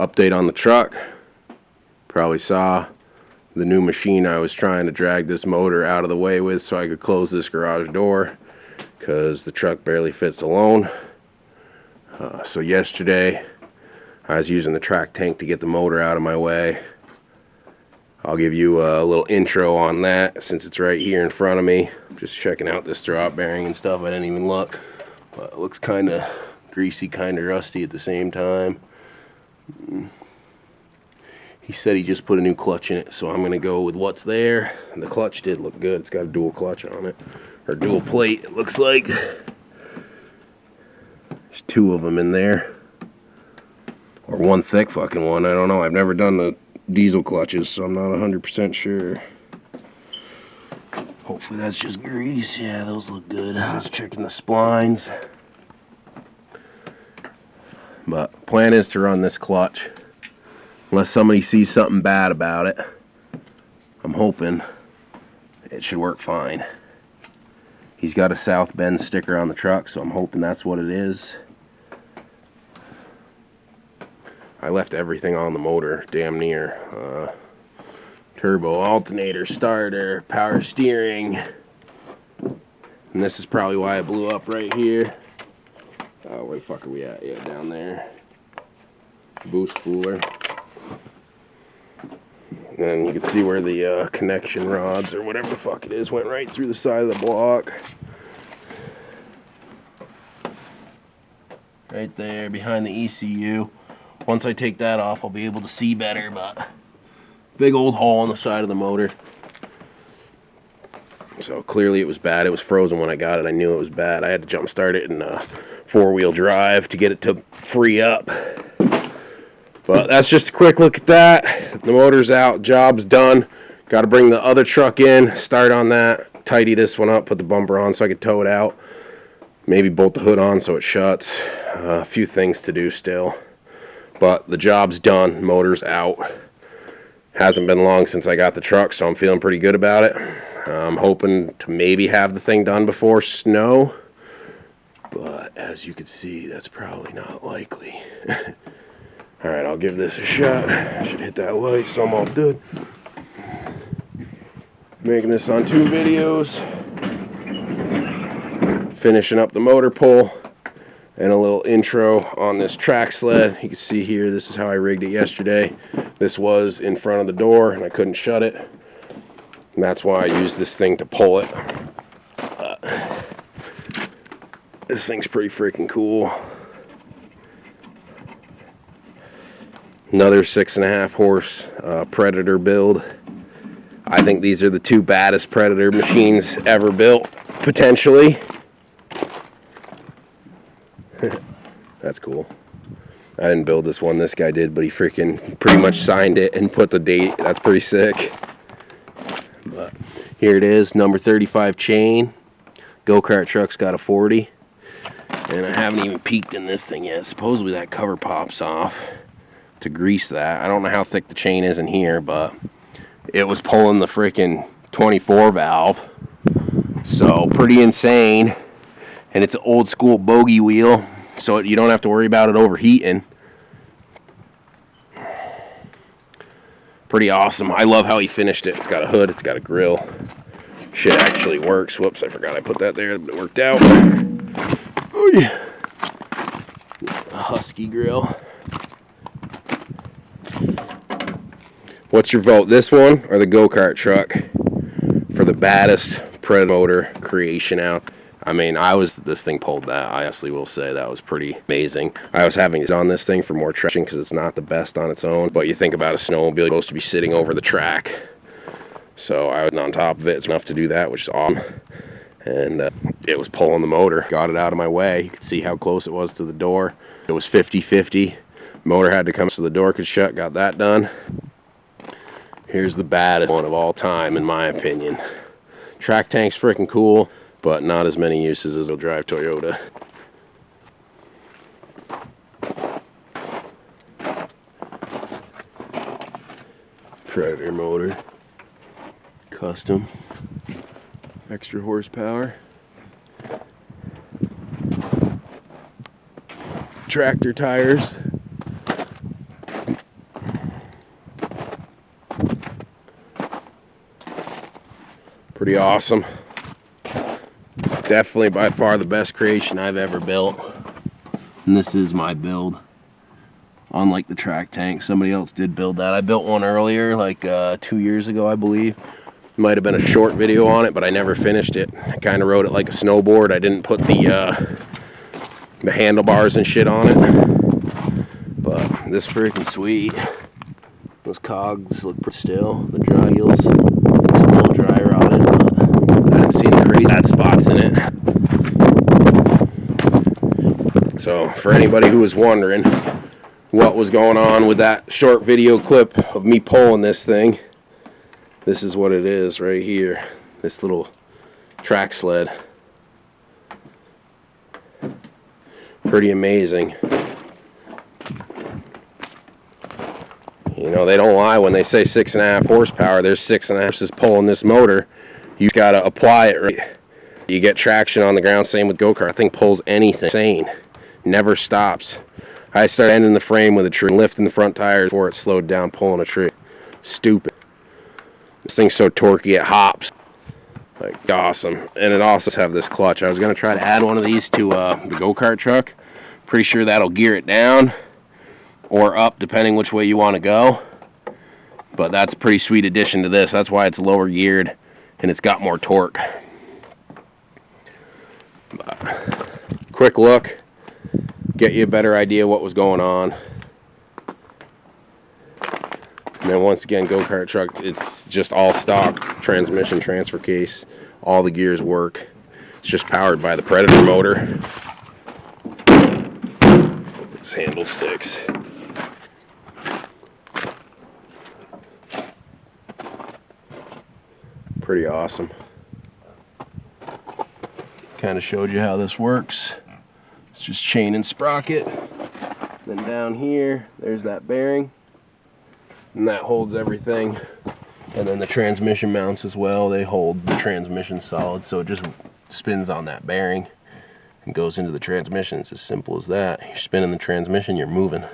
Update on the truck. Probably saw the new machine I was trying to drag this motor out of the way with so I could close this garage door because the truck barely fits alone. So yesterday I was using the track tank to get the motor out of my way. I'll give you a little intro on that since it's right here in front of me. I'm just checking out this drop bearing and stuff. I didn't even look, but it looks kind of greasy, kind of rusty at the same time. He said he just put a new clutch in it, so I'm going to go with what's there. And the clutch did look good. It's got a dual clutch on it, or dual plate, it looks like. There's two of them in there, or one thick fucking one. I don't know. I've never done the diesel clutches, so I'm not 100% sure. Hopefully that's just grease. Yeah, those look good. I was checking the splines. But plan is to run this clutch unless somebody sees something bad about it. I'm hoping it should work fine. He's got a South Bend sticker on the truck, so I'm hoping that's what it is. I left everything on the motor, damn near. Turbo, alternator, starter, power steering. And this is probably why it blew up right here. Where the fuck are we at? Yeah, down there. Boost cooler. And you can see where the connection rods, or whatever the fuck it is, went right through the side of the block. Right there, behind the ECU. Once I take that off, I'll be able to see better, but big old hole on the side of the motor. So clearly it was bad. It was frozen when I got it. I knew it was bad. I had to jump start it in four-wheel drive to get it to free up. But that's just a quick look at that. The motor's out, job's done. Got to bring the other truck in, start on that, tidy this one up, put the bumper on so I could tow it out. Maybe bolt the hood on so it shuts. A few things to do still. But the job's done, motor's out. Hasn't been long since I got the truck, so I'm feeling pretty good about it. I'm hoping to maybe have the thing done before snow. But as you can see, that's probably not likely. Alright, I'll give this a shot. I should hit that light so I'm all good. Making this on 2 videos. Finishing up the motor pull. And a little intro on this track sled. You can see here, this is how I rigged it yesterday. This was in front of the door and I couldn't shut it. And that's why I used this thing to pull it. This thing's pretty freaking cool. Another 6.5 horse Predator build. I think these are the 2 baddest Predator machines ever built, potentially. That's cool. I didn't build this one, this guy did, but he freaking pretty much signed it and put the date. That's pretty sick. But here it is, number 35 chain. Go-kart truck's got a 40. And I haven't even peeked in this thing yet. Supposedly that cover pops off to grease that. I don't know how thick the chain is in here, but it was pulling the freaking 24 valve. So pretty insane. And it's an old school bogey wheel, so you don't have to worry about it overheating. Pretty awesome. I love how he finished it. It's got a hood, it's got a grill. Shit actually works. Whoops, I forgot I put that there, but it worked out. Oh yeah. A Husky grill. What's your vote, this one or the go-kart truck for the baddest Predator motor creation out? I mean, this thing pulled that. I honestly will say that was pretty amazing. I was having it on this thing for more traction because it's not the best on its own. But you think about a snowmobile, supposed to be sitting over the track. So I was on top of it. It's enough to do that, which is awesome. And it was pulling the motor. Got it out of my way. You could see how close it was to the door. It was 50-50. Motor had to come so the door could shut. Got that done. Here's the baddest one of all time, in my opinion. Track tank's freaking cool, but not as many uses as a drive Toyota. Predator motor. Custom. Extra horsepower. Tractor tires. Pretty awesome. Definitely by far the best creation I've ever built. And this is my build. Unlike the track tank, somebody else did build that. I built one earlier, like 2 years ago, I believe. Might have been a short video on it, but I never finished it. I kind of rode it like a snowboard. I didn't put the handlebars and shit on it. But this is freaking sweet. Those cogs look pretty still. The dry wheels, it's a little dry rotted, but I haven't seen any crazy bad spots in it. So for anybody who was wondering what was going on with that short video clip of me pulling this thing, this is what it is right here. This little track sled. Pretty amazing. You know, they don't lie when they say 6.5 horsepower. There's 6.5 just pulling this motor. You gotta apply it right. You get traction on the ground. Same with go-kart. That thing pulls anything. Insane. Never stops. I started ending the frame with a tree, lifting the front tires before it slowed down pulling a tree. Stupid. This thing's so torquey it hops. Like, awesome. And it also has this clutch. I was gonna try to add one of these to the go-kart truck. Pretty sure that'll gear it down or up, depending which way you want to go. But that's a pretty sweet addition to this. That's why it's lower geared and it's got more torque. But, quick look, get you a better idea what was going on. And then once again, go-kart truck, it's just all stock transmission transfer case. All the gears work. It's just powered by the Predator motor. This handle sticks. Pretty awesome. Kind of showed you how this works. It's just chain and sprocket. Then down here, there's that bearing. And that holds everything. And then the transmission mounts as well. They hold the transmission solid, so it just spins on that bearing and goes into the transmission. It's as simple as that. You're spinning the transmission, you're moving.